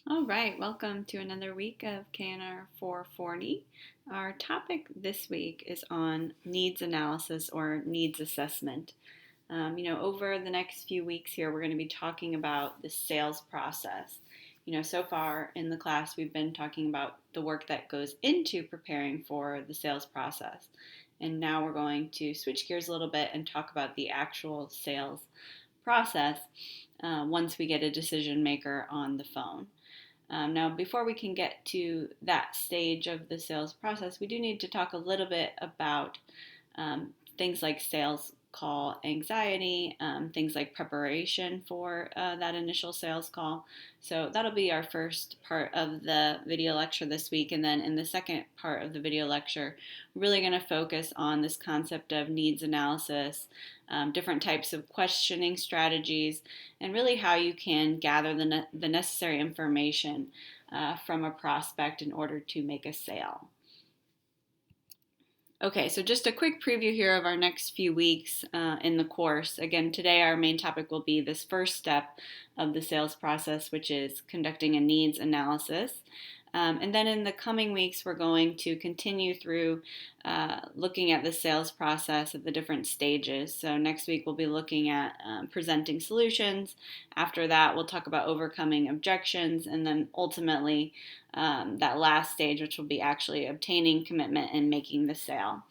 All right, welcome to another week of KNR 440. Our topic this week is on needs analysis or needs assessment. Over the next few weeks here, we're going to be talking about the sales process. So far in the class, we've been talking about the work that goes into preparing for the sales process. And now we're going to switch gears a little bit and talk about the actual sales process once we get a decision maker on the phone. Now, before we can get to that stage of the sales process, we do need to talk a little bit about things like sales call anxiety, things like preparation for that initial sales call. So that'll be our first part of the video lecture this week. And then in the second part of the video lecture, we're really going to focus on this concept of needs analysis, different types of questioning strategies, and really how you can gather the necessary information from a prospect in order to make a sale. Okay, so just a quick preview here of our next few weeks in the course. Again, today our main topic will be this first step of the sales process, which is conducting a needs analysis. And then in the coming weeks, we're going to continue through looking at the sales process at the different stages. So next week, we'll be looking at presenting solutions. After that, we'll talk about overcoming objections. And then ultimately, that last stage, which will be actually obtaining commitment and making the sale.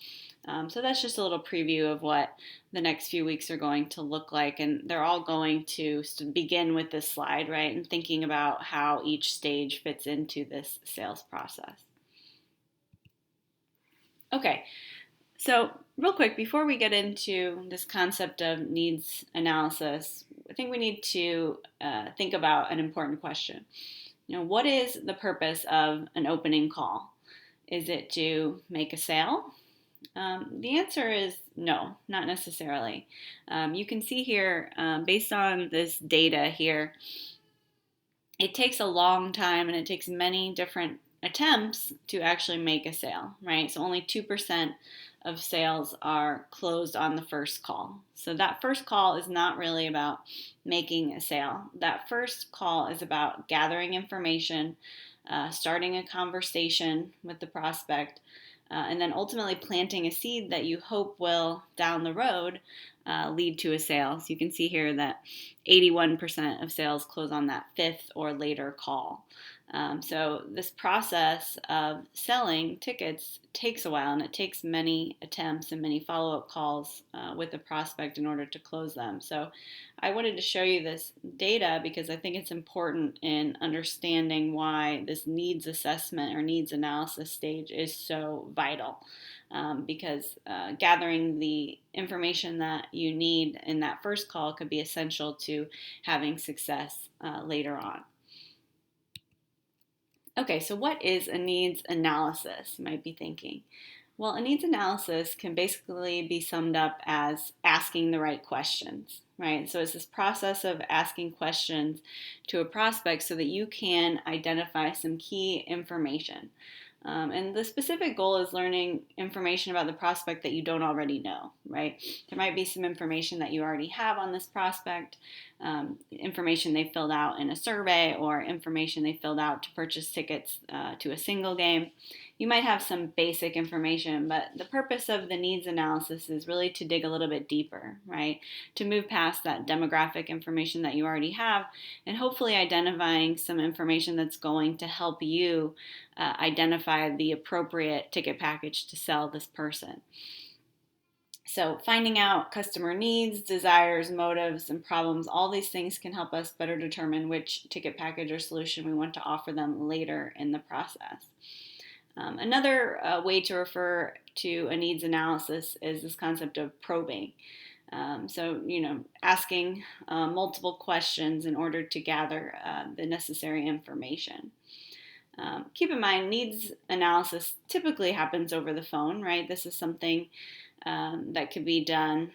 So that's just a little preview of what the next few weeks are going to look like. And they're all going to begin with this slide, right? And thinking about how each stage fits into this sales process. Okay, so real quick, before we get into this concept of needs analysis, I think we need to think about an important question. What is the purpose of an opening call? Is it to make a sale? The answer is no, not necessarily. You can see here, based on this data here, it takes a long time and it takes many different attempts to actually make a sale, right? So only 2% of sales are closed on the first call. So that first call is not really about making a sale. That first call is about gathering information, starting a conversation with the prospect, and then ultimately planting a seed that you hope will, down the road, lead to a sale. So you can see here that 81% of sales close on that fifth or later call. So this process of selling tickets takes a while, and it takes many attempts and many follow-up calls with the prospect in order to close them. So I wanted to show you this data because I think it's important in understanding why this needs assessment or needs analysis stage is so vital. Because gathering the information that you need in that first call could be essential to having success later on. Okay, so what is a needs analysis? You might be thinking. Well, a needs analysis can basically be summed up as asking the right questions, right? So it's this process of asking questions to a prospect so that you can identify some key information. And the specific goal is learning information about the prospect that you don't already know, right? There might be some information that you already have on this prospect, information they filled out in a survey or information they filled out to purchase tickets to a single game. You might have some basic information, but the purpose of the needs analysis is really to dig a little bit deeper, right? To move past that demographic information that you already have and hopefully identifying some information that's going to help you identify the appropriate ticket package to sell this person. So finding out customer needs, desires, motives, and problems, all these things can help us better determine which ticket package or solution we want to offer them later in the process. Another way to refer to a needs analysis is this concept of probing. Asking multiple questions in order to gather the necessary information. Keep in mind, needs analysis typically happens over the phone, right? This is something that could be done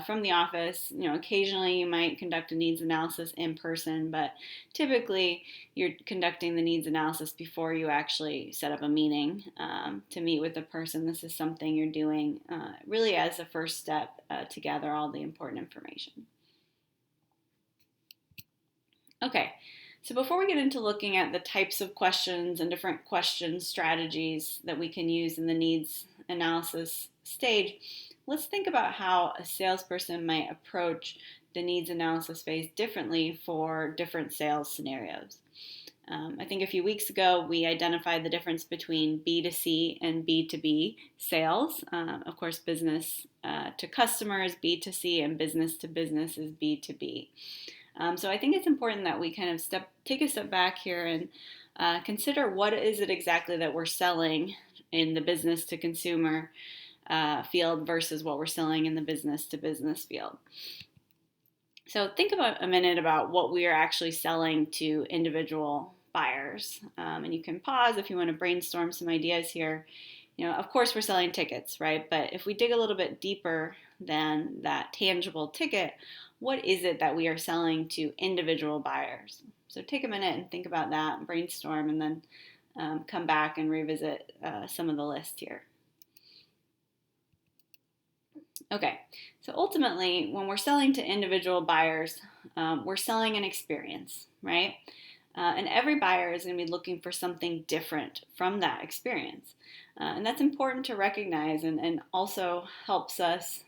from the office. Occasionally you might conduct a needs analysis in person, but typically you're conducting the needs analysis before you actually set up a meeting to meet with the person. This is something you're doing really as a first step to gather all the important information. Okay. So before we get into looking at the types of questions and different question strategies that we can use in the needs analysis stage, let's think about how a salesperson might approach the needs analysis phase differently for different sales scenarios. I think a few weeks ago we identified the difference between B2C and B2B sales. Of course, business to customers, B2C, and business to business is B2B. So I think it's important that we kind of take a step back here and consider what is it exactly that we're selling in the business to consumer field versus what we're selling in the business to business field. So think about a minute about what we are actually selling to individual buyers. And you can pause if you want to brainstorm some ideas here. Of course we're selling tickets, right? But if we dig a little bit deeper than that tangible ticket, what is it that we are selling to individual buyers? So take a minute and think about that, brainstorm, and then come back and revisit some of the list here. Okay, so ultimately, when we're selling to individual buyers, we're selling an experience, right? And every buyer is going to be looking for something different from that experience. And that's important to recognize and also helps us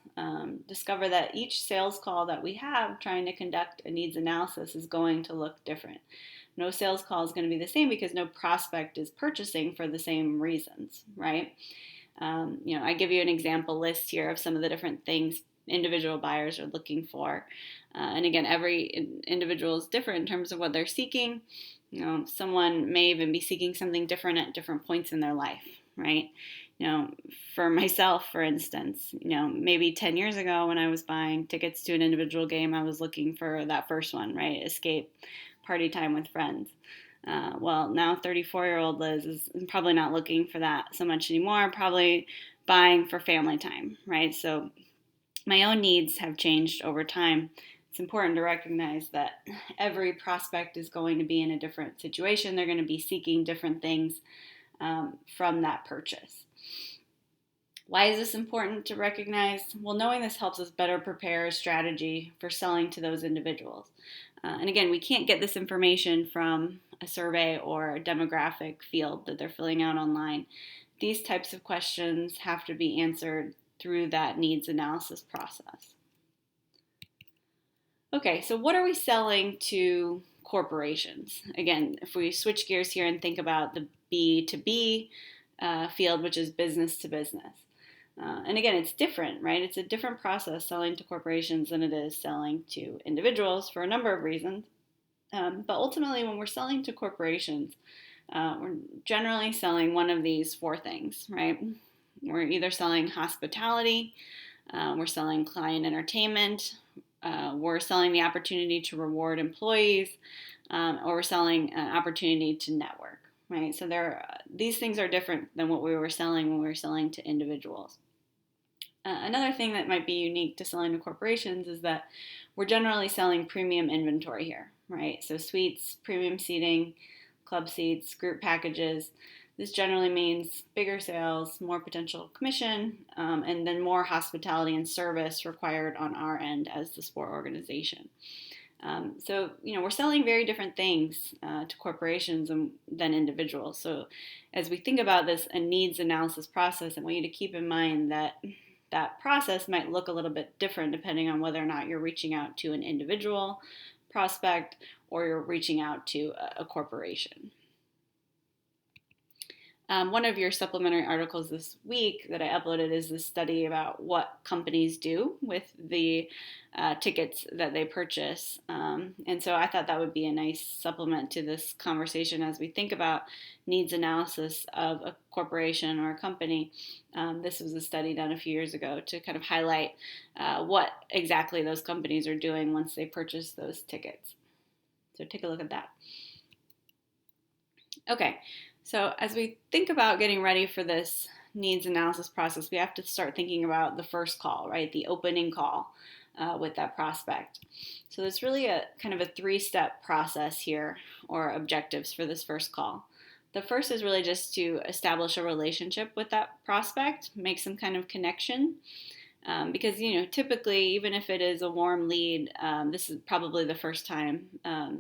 discover that each sales call that we have trying to conduct a needs analysis is going to look different. No sales call is going to be the same because no prospect is purchasing for the same reasons, right? I give you an example list here of some of the different things individual buyers are looking for. And again, every individual is different in terms of what they're seeking. Someone may even be seeking something different at different points in their life, right? For myself, for instance, maybe 10 years ago when I was buying tickets to an individual game, I was looking for that first one, right? Escape, party time with friends. Well, now 34-year-old Liz is probably not looking for that so much anymore, probably buying for family time, right? So my own needs have changed over time. It's important to recognize that every prospect is going to be in a different situation. They're going to be seeking different things from that purchase. Why is this important to recognize? Well, knowing this helps us better prepare a strategy for selling to those individuals. And again, we can't get this information from a survey or a demographic field that they're filling out online. These types of questions have to be answered through that needs analysis process. Okay, so what are we selling to corporations? Again, if we switch gears here and think about the B2B field, which is business to business. And again, it's different, right? It's a different process selling to corporations than it is selling to individuals for a number of reasons. But ultimately, when we're selling to corporations, we're generally selling one of these four things, right? We're either selling hospitality, we're selling client entertainment, we're selling the opportunity to reward employees, or we're selling an opportunity to network, right? So these things are different than what we were selling when we were selling to individuals. Another thing that might be unique to selling to corporations is that we're generally selling premium inventory here, right? So suites, premium seating, club seats, group packages. This generally means bigger sales, more potential commission, and then more hospitality and service required on our end as the sport organization. So we're selling very different things to corporations than individuals. So as we think about this a needs analysis process, I want you to keep in mind that that process might look a little bit different depending on whether or not you're reaching out to an individual prospect or you're reaching out to a corporation. One of your supplementary articles this week that I uploaded is this study about what companies do with the tickets that they purchase. And so I thought that would be a nice supplement to this conversation as we think about needs analysis of a corporation or a company. This was a study done a few years ago to kind of highlight what exactly those companies are doing once they purchase those tickets. So take a look at that. Okay. So as we think about getting ready for this needs analysis process, we have to start thinking about the first call, right? The opening call with that prospect. So it's really a kind of a three-step process here, or objectives for this first call. The first is really just to establish a relationship with that prospect, make some kind of connection. Because, typically, even if it is a warm lead, this is probably the first time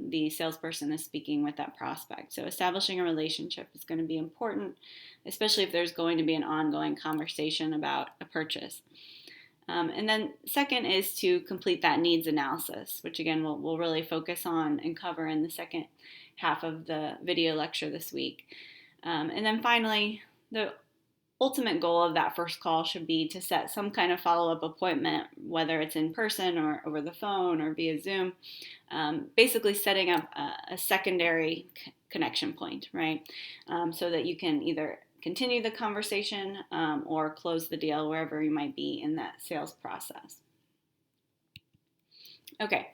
the salesperson is speaking with that prospect. So establishing a relationship is going to be important, especially if there's going to be an ongoing conversation about a purchase. And then second is to complete that needs analysis, which again, we'll really focus on and cover in the second half of the video lecture this week. And then finally, the ultimate goal of that first call should be to set some kind of follow-up appointment, whether it's in person or over the phone or via Zoom, basically setting up a secondary connection point, right? So that you can either continue the conversation or close the deal wherever you might be in that sales process. Okay,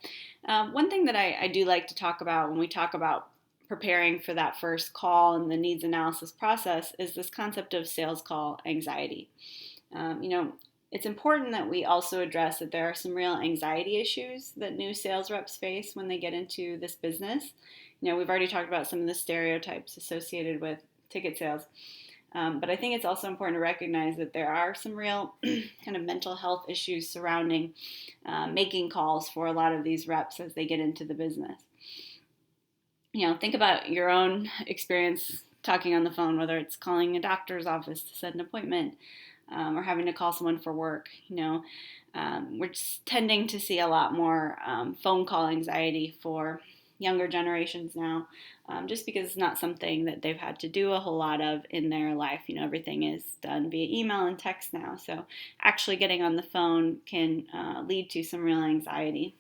one thing that I do like to talk about when we talk about preparing for that first call and the needs analysis process is this concept of sales call anxiety. It's important that we also address that there are some real anxiety issues that new sales reps face when they get into this business. We've already talked about some of the stereotypes associated with ticket sales. But I think it's also important to recognize that there are some real kind of mental health issues surrounding making calls for a lot of these reps as they get into the business. Think about your own experience talking on the phone, whether it's calling a doctor's office to set an appointment or having to call someone for work. We're just tending to see a lot more phone call anxiety for younger generations now, just because it's not something that they've had to do a whole lot of in their life. Everything is done via email and text now. So actually getting on the phone can lead to some real anxiety.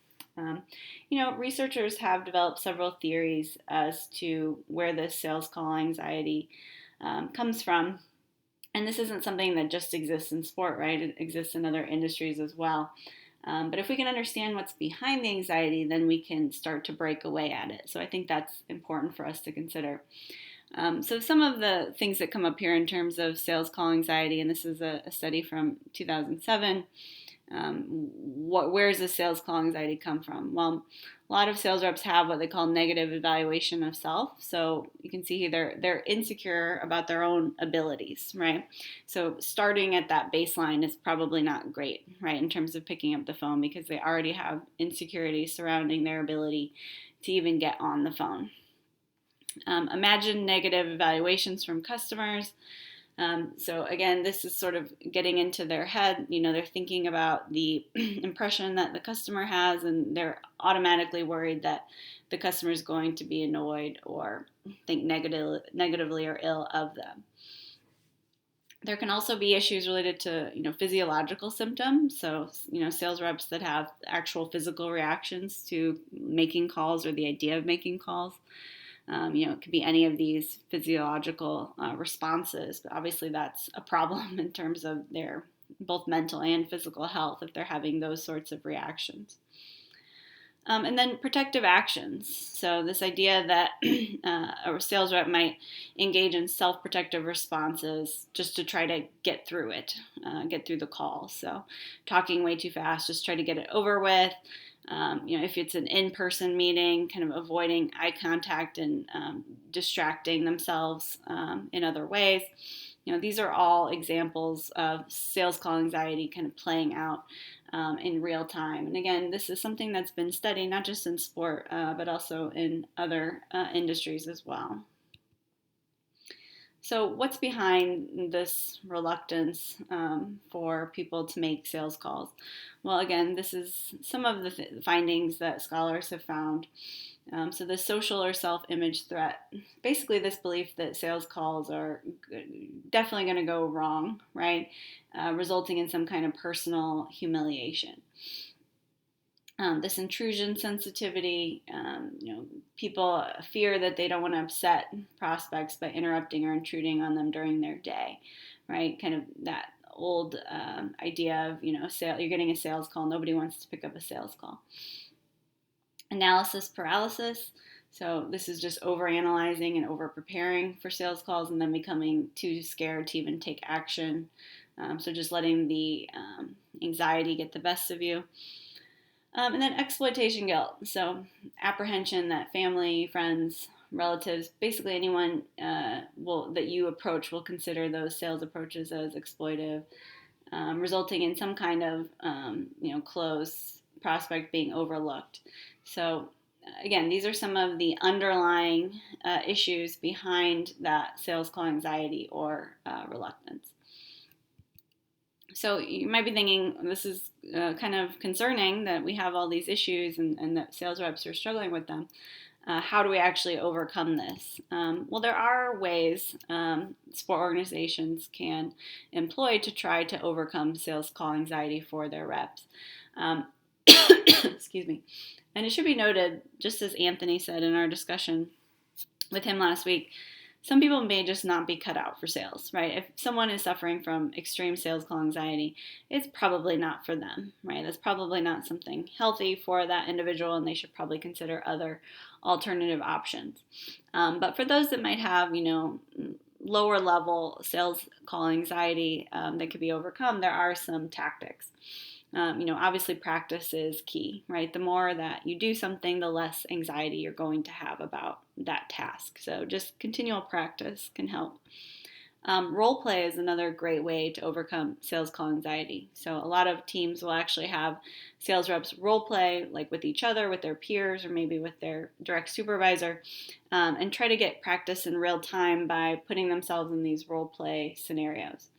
Researchers have developed several theories as to where this sales call anxiety comes from. And this isn't something that just exists in sport, right? It exists in other industries as well. But if we can understand what's behind the anxiety, then we can start to break away at it. So I think that's important for us to consider. So some of the things that come up here in terms of sales call anxiety, and this is a study from 2007, where does the sales call anxiety come from? Well, a lot of sales reps have what they call negative evaluation of self. So you can see they're insecure about their own abilities, right? So starting at that baseline is probably not great, right, in terms of picking up the phone, because they already have insecurities surrounding their ability to even get on the phone. Imagine negative evaluations from customers. So again, this is sort of getting into their head. They're thinking about the impression that the customer has, and they're automatically worried that the customer is going to be annoyed or think negatively or ill of them. There can also be issues related to, physiological symptoms. So, sales reps that have actual physical reactions to making calls or the idea of making calls. It could be any of these physiological responses, but obviously that's a problem in terms of their both mental and physical health if they're having those sorts of reactions. And then protective actions. So this idea that a sales rep might engage in self-protective responses just to try to get through it, get through the call. So talking way too fast, just try to get it over with. If it's an in-person meeting, kind of avoiding eye contact and distracting themselves in other ways. These are all examples of sales call anxiety kind of playing out in real time. And again, this is something that's been studied not just in sport, but also in other industries as well. So what's behind this reluctance for people to make sales calls? Well, again, this is some of the findings that scholars have found. So the social or self-image threat, basically this belief that sales calls are definitely going to go wrong, right? Resulting in some kind of personal humiliation. This intrusion sensitivity, people fear that they don't want to upset prospects by interrupting or intruding on them during their day, right? Kind of that old idea of, you're getting a sales call, nobody wants to pick up a sales call. Analysis paralysis. So this is just overanalyzing and over-preparing for sales calls and then becoming too scared to even take action. So just letting the anxiety get the best of you. And then exploitation guilt. So apprehension that family, friends, relatives, basically anyone that you approach will consider those sales approaches as exploitive. resulting in some kind of close prospect being overlooked. So again, these are some of the underlying issues behind that sales call anxiety or reluctance. So you might be thinking, this is kind of concerning that we have all these issues and that sales reps are struggling with them. How do we actually overcome this? Well, there are ways sport organizations can employ to try to overcome sales call anxiety for their reps. Excuse me. And it should be noted, just as Anthony said in our discussion with him last week, some people may just not be cut out for sales, right? If someone is suffering from extreme sales call anxiety, it's probably not for them, right? That's probably not something healthy for that individual, and they should probably consider other alternative options. But for those that might have, lower level sales call anxiety that could be overcome, there are some tactics. Obviously practice is key, right? The more that you do something, the less anxiety you're going to have about that task. So just continual practice can help. Role play is another great way to overcome sales call anxiety. So a lot of teams will actually have sales reps role play, like with each other, with their peers, or maybe with their direct supervisor, and try to get practice in real time by putting themselves in these role play scenarios.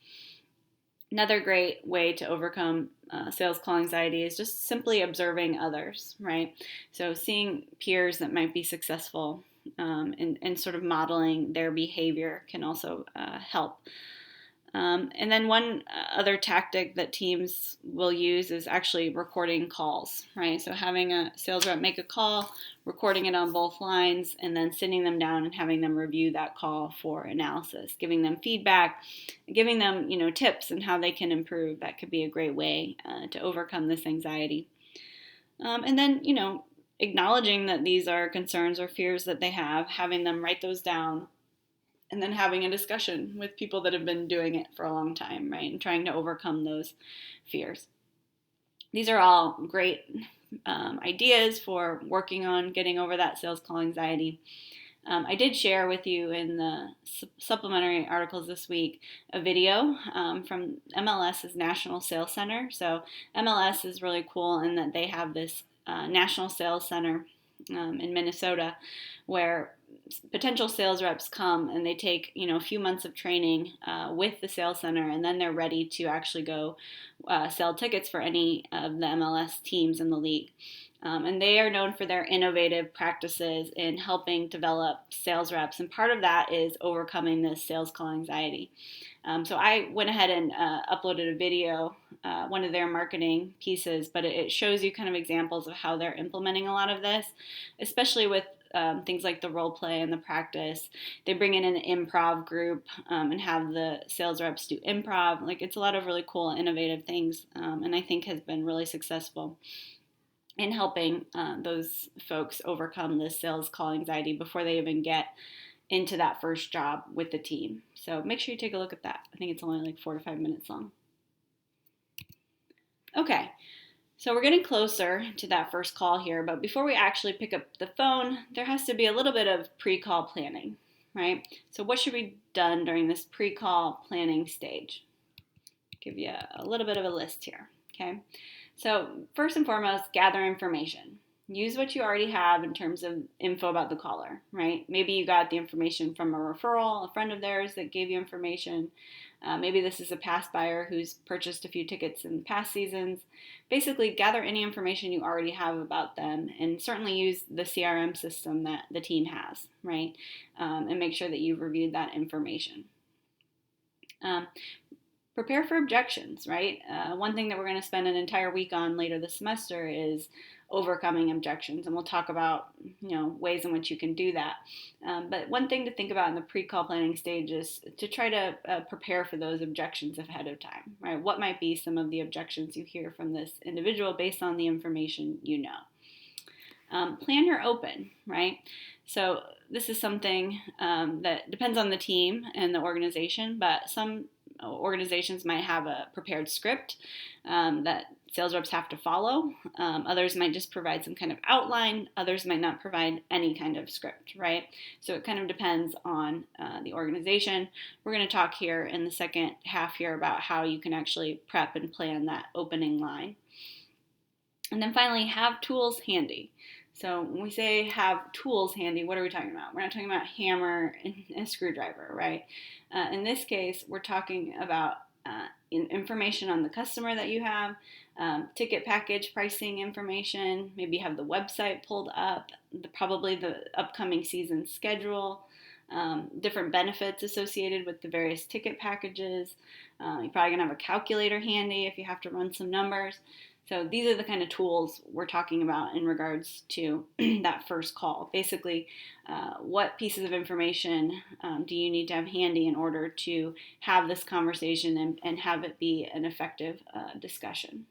Another great way to overcome sales call anxiety is just simply observing others, right? So seeing peers that might be successful and sort of modeling their behavior can also help. And then one other tactic that teams will use is actually recording calls, right? So having a sales rep make a call, recording it on both lines, and then sitting them down and having them review that call for analysis, giving them feedback, giving them, tips and how they can improve. That could be a great way to overcome this anxiety. And then, acknowledging that these are concerns or fears that they have, having them write those down, and then having a discussion with people that have been doing it for a long time, right? And trying to overcome those fears. These are all great ideas for working on getting over that sales call anxiety. I did share with you in the supplementary articles this week a video from MLS's National Sales Center. So MLS is really cool in that they have this National Sales Center in Minnesota where potential sales reps come and they take a few months of training with the sales center, and then they're ready to actually go sell tickets for any of the MLS teams in the league. And they are known for their innovative practices in helping develop sales reps, and part of that is overcoming this sales call anxiety. So I went ahead and uploaded a video, one of their marketing pieces, but it shows you kind of examples of how they're implementing a lot of this, especially with things like the role play and the practice. They bring in an improv group and have the sales reps do improv. Like, it's a lot of really cool, innovative things, and I think has been really successful in helping those folks overcome this sales call anxiety before they even get into that first job with the team. So make sure you take a look at that. I think it's only like 4 to 5 minutes long. Okay, so we're getting closer to that first call here, but before we actually pick up the phone, there has to be a little bit of pre-call planning, right? So what should be done during this pre-call planning stage? Give you a little bit of a list here, okay? So first and foremost, gather information. Use what you already have in terms of info about the caller, right? Maybe you got the information from a referral, a friend of theirs that gave you information. Maybe this is a past buyer who's purchased a few tickets in past seasons. Basically, gather any information you already have about them, and certainly use the CRM system that the team has, right? And make sure that you've reviewed that information. Prepare for objections, right? One thing that we're going to spend an entire week on later this semester is overcoming objections, and we'll talk about ways in which you can do that. But one thing to think about in the pre-call planning stage is to try to prepare for those objections ahead of time, right? What might be some of the objections you hear from this individual based on the information you know? Plan your open, right? So this is something that depends on the team and the organization, but some organizations might have a prepared script that sales reps have to follow. Others might just provide some kind of outline. Others might not provide any kind of script, right? So it kind of depends on the organization. We're going to talk here in the second half here about how you can actually prep and plan that opening line. And then finally, have tools handy. So when we say have tools handy, what are we talking about? We're not talking about hammer and a screwdriver, right? In this case, we're talking about information on the customer that you have, ticket package pricing information, maybe have the website pulled up, probably the upcoming season schedule, different benefits associated with the various ticket packages. You're probably going to have a calculator handy if you have to run some numbers. So these are the kind of tools we're talking about in regards to that first call. Basically, what pieces of information do you need to have handy in order to have this conversation and have it be an effective discussion?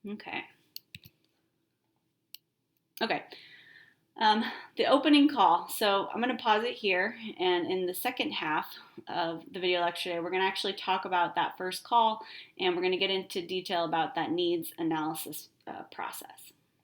Okay. The opening call. So I'm going to pause it here, and in the second half of the video lecture today, we're going to actually talk about that first call, and we're going to get into detail about that needs analysis process.